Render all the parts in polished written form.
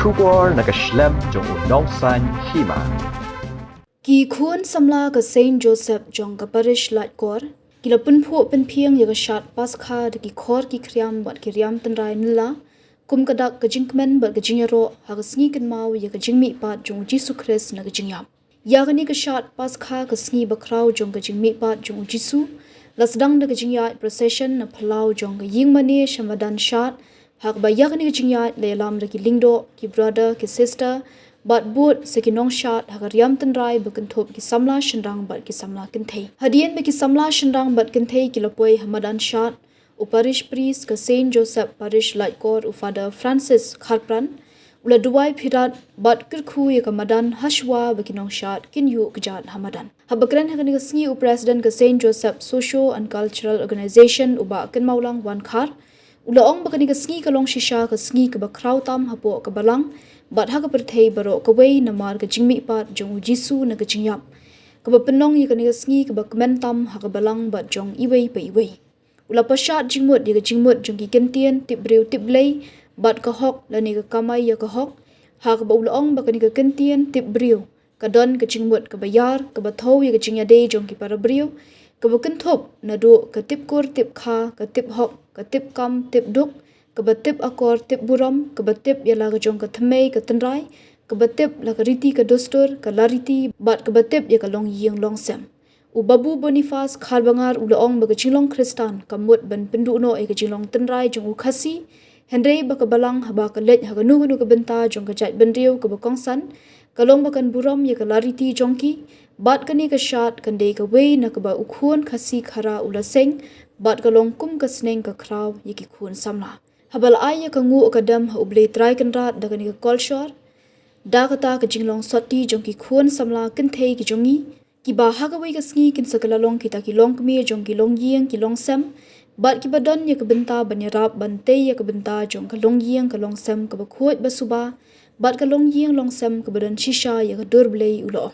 Shubor nakaslem jong unong san Hima. Ki khun samla ka Saint Joseph Jong ka parish lat kor kila punpho penpiang ya ka shat pas kha de ki khor ki kriam bat ki riam Tynrai nila kum kadak ka jingkmen bat ka jingyaro ha ka sngi kan mau ya ka jingmi pat jong Jesus Christ na ka jingyam ya ka ni ka shat pas kha ka sngi ba kraw jong ka jingmi pat jong Jesus lasdang na ka jingya procession na phalau jong ka yingmani shamadan shat hak ba ya ka ni ka jingya le lam ra ki lingdo ki brother ki sister bat boot sekinong shat hagariam Tynrai bukan thop ki samla shendang bat ki samla kinthei hadien be ki samla shendang bat kinthei ki lopoi hamadan shat uparish priest ka Saint Joseph parish laikor u Father Francis Kharpran ula duai phirat bat kirkhu ye ka madan hashwa bekinong shat kin yu kjat hamadan habakran hagani ka sngi u president ka Saint Joseph Social and Cultural Organization uba kin maulang wan khar ula ong bakani ka sngi ka long shisha ka sngi ka bakraw tam hapo ka balang bat ha ka perthei baro ka wei na mar ka jingmi pat jong Jisu na ka jingyap ka ba penong ye ka ni ka sngi ka ba kmentam ha ka balang bat jong iwei pa iwei ula pashat jingmut ye ka jingmut jong ki kentien tip breu tip lei bat ka hok la ni ka kamai ya ka hok ha ka ba ula ong ba ka ni ka kentien tip breu ka don ka jingmut ka ba yar ka ba thau ye ka jingya de jong ki para breu ka ba kenthop na do ka tip kur tip kha ka tip hok ka tip kam tip duk kabatip akor tip buram kabatip yala ka jong ka thamei ka Tynrai kabatip la ka riti ka dostur ka lariti bat kabatip ya ka long yeng long sem u Babu Bonifas khalbangar ula ong ba ka Jinglong Khristan kamut ban Pynduh no e ka Jinglong Tynrai jong u Khasi Henry ba ka balang haba ka lej ha ka nu ka benta jong ka jat benriu ka ba kongsan ka long ba kan buram ya ka lariti jong ki bat ka ni ka shat kan de ka wei na ka ba u khun Khasi khara ula seng bat ka long kum ka sneng ka kraw ye ki khun samla habal aya ka ngu ka dam ha ublei trai kan rat da kani ka kolshor da kata ka jinglong soti jong ki khun samla kin thei ki jongi ki ba ha ka wei ka sngi kin sakala long ki ta ki long kmi jong ki long yeng ki long sem bat ki badon ye ka benta ban ya rap ban te ye ka benta jong ka long yeng ka long sem ka ba khot ba suba bat ka long yeng long sem ka badan shisha ye ka dur blei ulo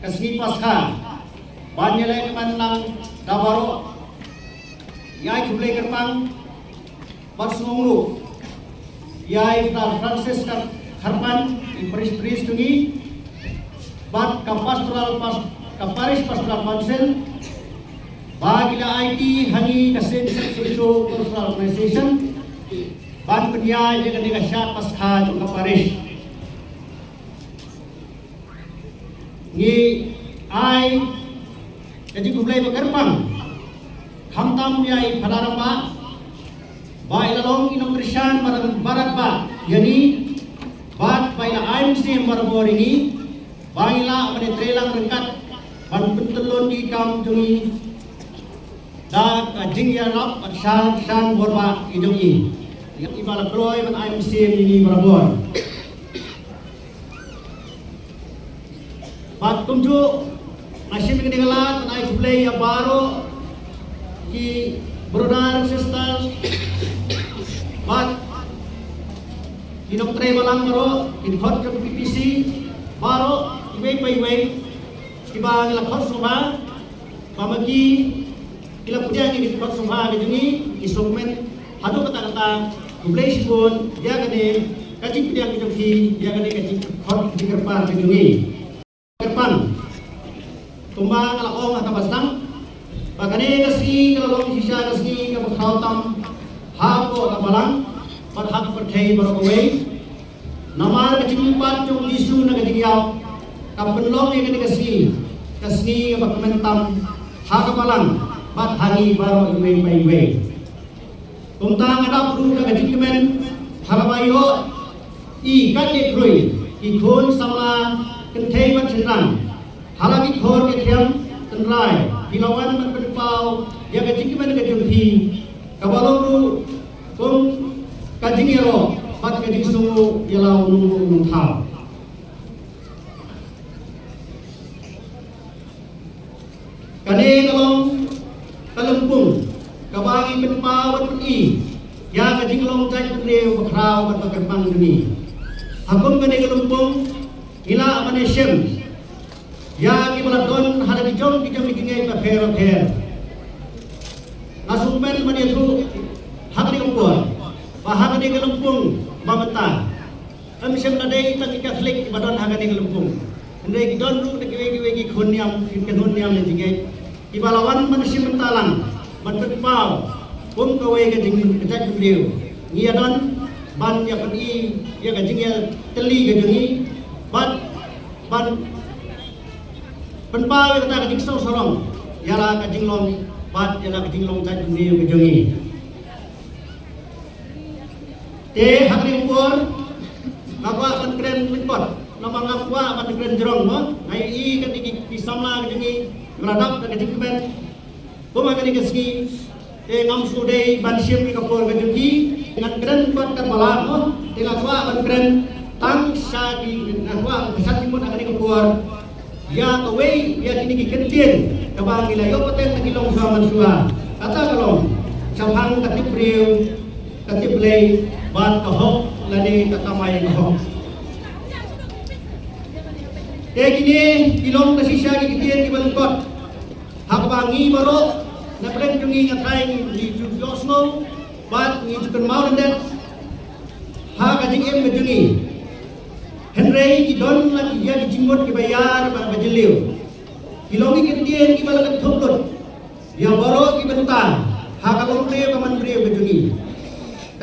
Kasih pasca banyak man lang dabaro yai kublai kerpang barsunguru yai Father Francis Kharpan impris tungi bat ka pastoral pas Parish Pastoral Council, bagi IT hangi kasin social organization, ban penyai dengan dengan syarat pasca juga parish. Ni ai jadi kulai berkerpang, hamtam yai padarama, baik lalong inong Khristan barat ba, yani bat baik IMC marabor ini, baiklah menetrelang rengkat, ban pentelon di kam jungi. Da jinglong at shan borba idongi yang ibala kloy man IMC ini barabor bat kumju asim ngegalat man ai play ya baro ki brodar sisters bat inok tre balang ro in khot ke PPC baro iwei pai kiba ngala khot soba pamagi kila punya ni kot sumha ni isokmen hadu kata kublai sibon dia kene kaji punya ki dia kene kaji khot di kerpan ni kerpan tumba kala ong ka basang bagane kasi kala long sisa kasi ka khautam ha ko ka balang par hak per thei bar ko wei namar kaji pat chung lisu na kaji yaw ka penlong ni kene kasi ka bakmentam ha ka balang bat hangi baru iwe. Tentang ada perlu nak jikmen halabayo I kaki krui I khun sama kenthei bat chenran halagi khor ke thiam Tynrai Pilawan man penpau ya ka jikmen ka jumhi kabalong kum kajingero bat ka jingsungu yalau nung thau. Kane kalong Kalumpung, kabangi penpawat I, ya ka Jinglong cai penreu bakrau kat bakempang duni. Hakum kane kalumpung, ila amane shem, ya ki baladon hada di Jong ki jam dikingai ka pher. Nasumpen mani tu hak di umpur, bahag di kalumpung mamata. Am shem ladai tak Katolik badon hak di kalumpung. Ndai ki don ru de ki khoniam ki khoniam le jingai. Ibalawan manusia mentalang, menpau, pun kawai kajing kejak beliau. Ia don ban ya pergi, ya kajing ya teli kajungi, ban penpau ya kata kajing sorong, ya lah kajing long, ban ya lah kajing long kajak beliau kajungi. Te hari umpur, ngapa ban keren lipot, nama ngapa ban keren jerong, ngai I kajing pisamla kajungi. Meradap dan kejikmen Pemagani keski ngam sudai ban syim ni kapur kejuki dengan keren kuat terbalang dengan kuat ban keren tang syadi dengan kuat besar timun akan kapur ya kawai ya kini kentien kabang gila yo paten ngilong saman suha kata kalong samhang katip riu katip lei ban kahok lani katamay kahok kini kilong kasisya kikitien kibalengkot hakbangi baro na preng jungi ngatay di Josno bat ni jukan maulendet ha kajing em jungi Tynrai ki don la ki ya ki jingmot ki bayar ba bajeliu kilongi ki dien ki balakat thumlut ya baro ki benta ha kalong le ba man bre bajungi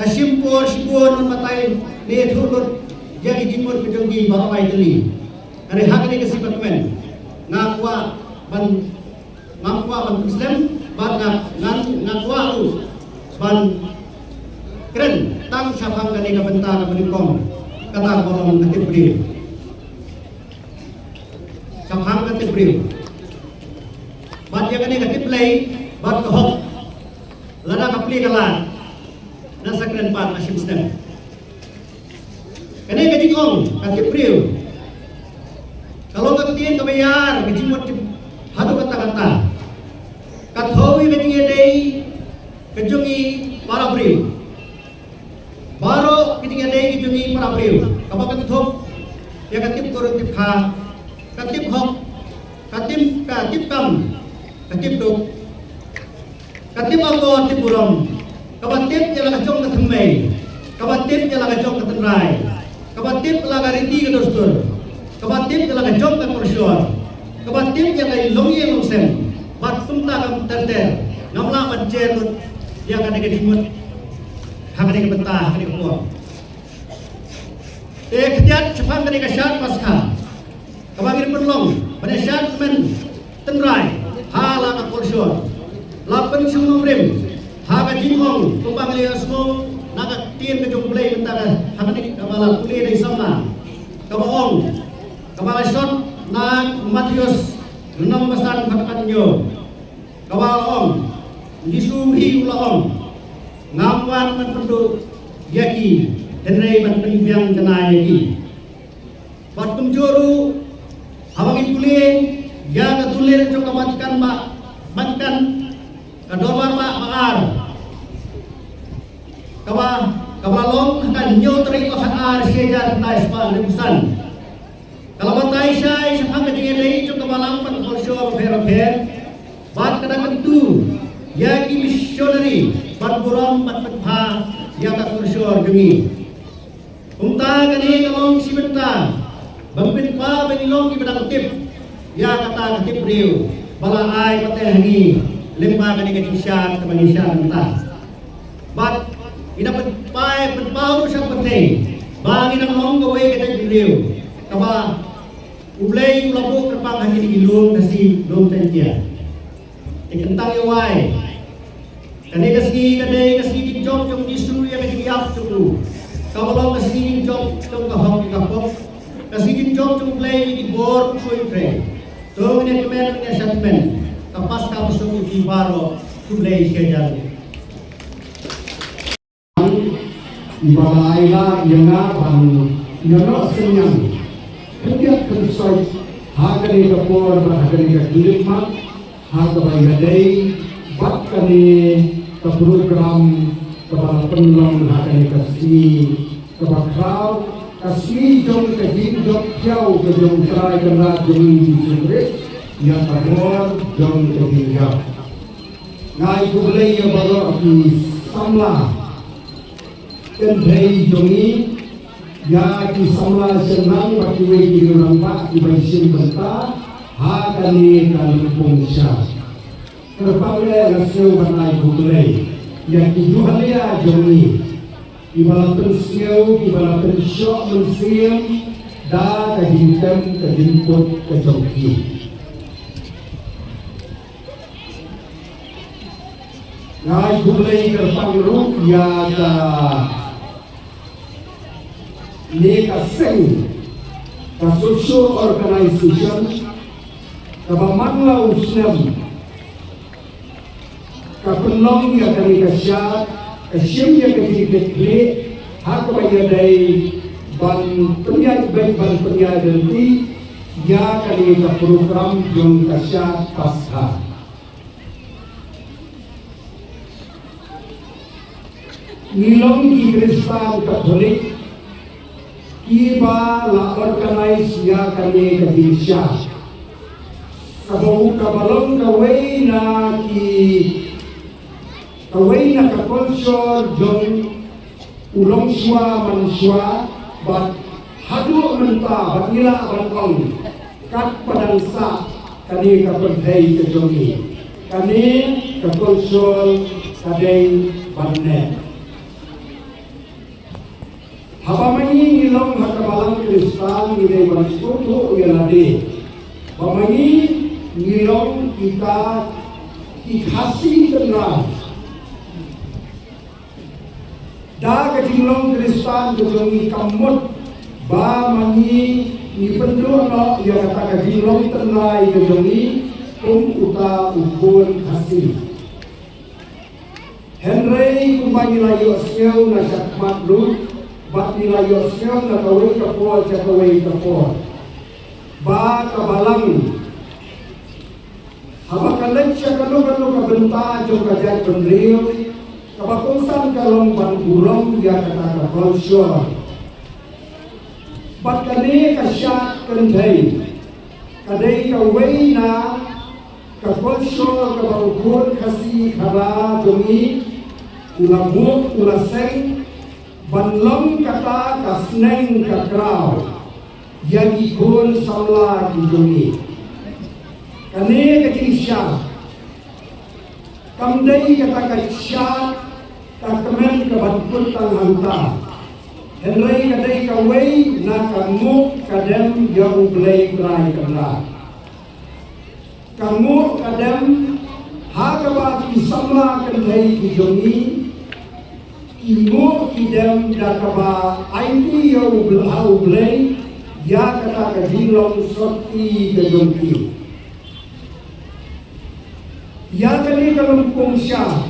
kasimpor sibon matai ne thumlut ya ki jingmot ki jungi baro ai deli are ha kani kasipat men ngakwa ban Muslim ban ngakwa tu ban keren tang syafang kani ka benta ka benikom kata korong katip beri syafang katip beri ban ya kani katip lay ban kahok lada kapli kalan nasa keren pan asyik Muslim kani ka Jinglong katip beri kalau katien kabayar kajimot hadu kata-kata kathowi kajing dei kajungi para beri baro kajing dei kajungi para beri kabakan thop ya katip korong tip kha katip hok katip kam katip dok katip anggo tip burom kabatip jala kajong kathmei kabatip jala kajong Tynrai kabatip jala gariti kadostur kabatip jala kajong kaporsyor Kebatin yang kali longi long sem, bat tumta kam terter, ngamla bancer yang ada ke dimut, hang ada ke betah, ada ke puang. Ketiak cepat ada ke syat pasca, kebagir perlong, pada syat men Tynrai, hala ka kolsor, lapan sumum rim, haga Jinglong, tumpang liya semua, naga tin ke Jong play mentara, hang ada kepala kuliah dari sama, kabaong, kepala shot. Nag Matius enam pesan katkanyo kawalong disuhi ulong ngawan man Pynduh yaki Tynrai man pembiang kena yaki batum juru awang ituling ya katulir jong kamatkan matkan kadobar maar kawalong akan nyo teriko sakar sejar tais pa lebusan. Kalau batai saya sekarang ketinggian lagi cuma malam pada kolsor fair, bat kena kentu, ya ki missionary, bat buram bat petha, ya tak kolsor jengi. Unta kani kalong si benta, bangpin pa benilong ki bedang tip, ya kata tip riu, bala ai pateh hangi, lempa kani ketisyan kemangisyan benta. Bat ina petpai petpau sang peteng, bang ina long gawe kata riu, kaba Ublay ulabok kerpang hanya digilung kasi lom tentia. Ikentang yawai. Kanay kasi kinjok yung disu yang digiyap yung kabalong kasi kinjok yung kahong ikapok. Kasi kinjok yung ublay digibor kusoy pre. So minagkamen ng asatmen. Kapas kapos yung ibaro ublay siya dyan. Ibalay na yang ang yano senyang. Kaya konsult hakani kapor hakani kakilimmat hakabay gaday bat kani ka program kabalapon hakani kasi kabakraw kasi Jong Jong Jong Jong Tynrai kana Jong Jinglong yang kapor Jong Jinglong ngai kublay ya baro aki samla Tynrai Jongi ya ki samla senang pakiwe ki rampa ki baisin benta ha kani kalumpung sya terpangle rasyo banai buklei ya ki juhalia Jongi ibalaten siau ibalaten syok mensiam da kahintem kahimput kejongki ngai buklei terpanglu ya ka ni kaseng kasusu organization kabamangla usnam kapenong ya kami kasyat kasyim ya kami dekli hak bayadai ban penyat baik ban penyat nanti ya kami ka program Jong kasyat pasca nilong di Khristan Katolik Kiba la organize ya kami kebinsya kabau kabalong kawai na kaponsor Jong ulong swa manswa bat hadu menta bat nila bangkong kat padangsa kani kapentei kejongi kani kaponsor kadeng banne Habamani nilong hakabalang Khristan nilai banskutu uyalade. Habamani nilong kita Khasi Tynrai. Da ke Jinglong Khristan kejongi kamut ba mani ni Pynduh no ya kata ke Jinglong Tynrai kejongi uta ukun Khasi. Henry kumbangi layu asyau na syakmat lu bat nilai yosnya na kawai kapor jakawai kapor ba kabalang habakalan siya kano kabenta jong kajat pendriyo kabakusan kalong bangulong ya kata kaponsyor bat kani kasyat kendai kadai kawai na kaponsyor kabangkun kasi kara jongi ulabuk ulaseng banlong kata kasneng kakraw yang ikon samla kijongi Kani kecil syah. Kamdai kata syah. Kakemen kebantuan tang hantar. Tynrai kadai kawai nak kamu kadem yang belai berai kena. Kamu kadem Kaba kisama kendai kijongi imu kidem dakaba aiti yang belau belai ya kata ke Jinglong soti ke Jongki ya kali kalumpung syah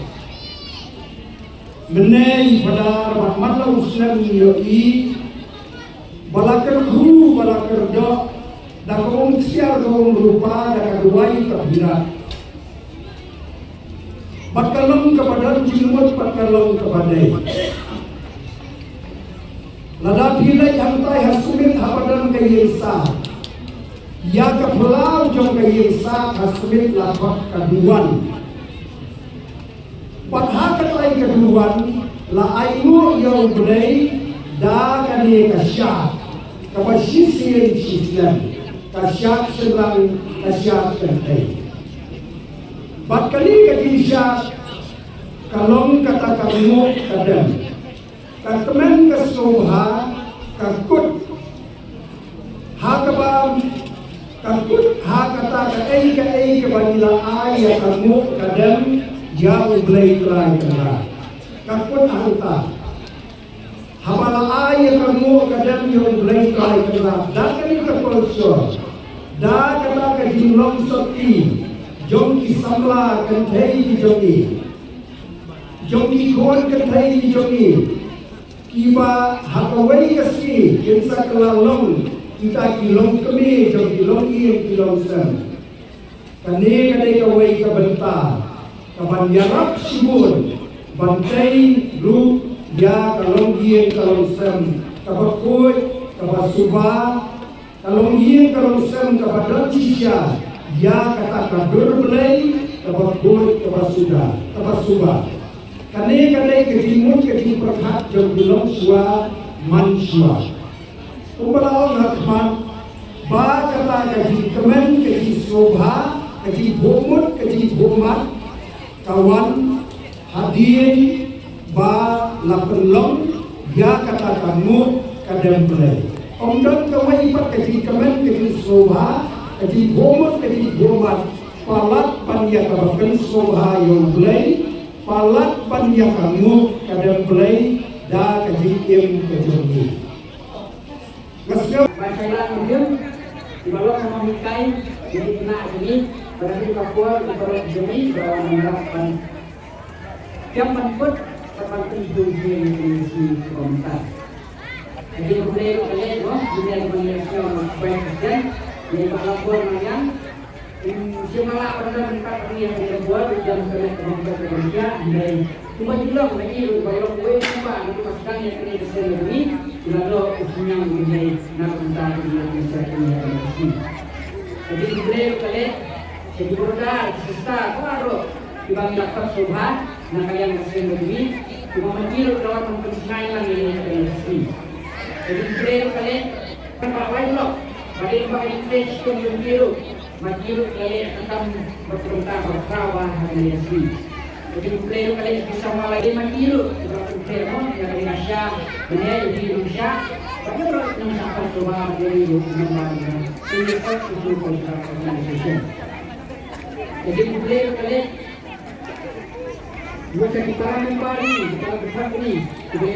menai pada matlau Islam yoi balakar guru balakar dok dakong siar kaum berupa dakaduai terhirat Patkalong kepada jimut patkalong kepada Lada pilai hantai hasumit hapadan kayesa Ya kepelau jong kayesa hasumit lapak kaduan Pathakai kaduan La ainu yang belai Da kani kasyat Kapasisirin sisian Kasyat serang kasyat kentai Bat kali kekisah kalong kata kamu kadang katemen kesuha kakut hakabam kakut hakata ke banila ayat kamu kadang jauh belai terai kena kakut hanta habala ayat kamu kadang jauh belai terai kena dan kali kepulsor dan kata ke Jinglong soti Jong kisamla kentai di jongi Jong ikon kentai di jongi Kiba hakawai kasi Kinsa kelalong Kita kilong kami Jong kilong iyong kilong sen Kani kadai kawai kabenta Kaban yarap sibun Bantai ru Ya kalong iyong kalong sen Kabakut Kabasuba Kalong iyong kalong sen Kabadan sisya Ya kata kadur belai kabakut kabasuba kane kadai kejimut kejim perhat jom bilong sua mansua umpalaong hakmat ba kata kejim kemen kejim sobha kejim bomut kejim bomat kawan hadir ba lapelong ya kata kamu kadang belai omdon kawai pat kejim kemen kejim sobha Kati bomot kati bomat palat panya kabakan soha yang belai palat panya kamu kadang belai da kati im kejongi. Ngasih Bacalah medium di bawah sama mikai jadi kena sini berarti Papua di bawah jemi bawah menerapkan tiap menput tempat tidur di sini komentar. Jadi boleh boleh boleh menjelaskan baik dan jadi pelabuhan yang semala pada tempat yang dibuat dan kemudian Indonesia dan cuma Jinglong lagi kalau gue cuma nanti masukkan yang ini disini lalu usulnya menjadi narkoba di Indonesia ini. Jadi boleh kali jadi produk sista kalau dibang dapat subhan nak kalian kesini begini cuma menjilu dalam mempersenaikan ini. Jadi boleh kali tempat lain loh. Balik pakai English kemudian makiru kali akan berperintah berkawah hari ini. Jadi player kali bisa malah makiru seperti player yang dari Asia, benar di Indonesia. Tapi kalau yang sampai keluar dari Indonesia, ini kan itu kontrak organisasi. Jadi player kali bukan kita membari, kita berhak ini, ini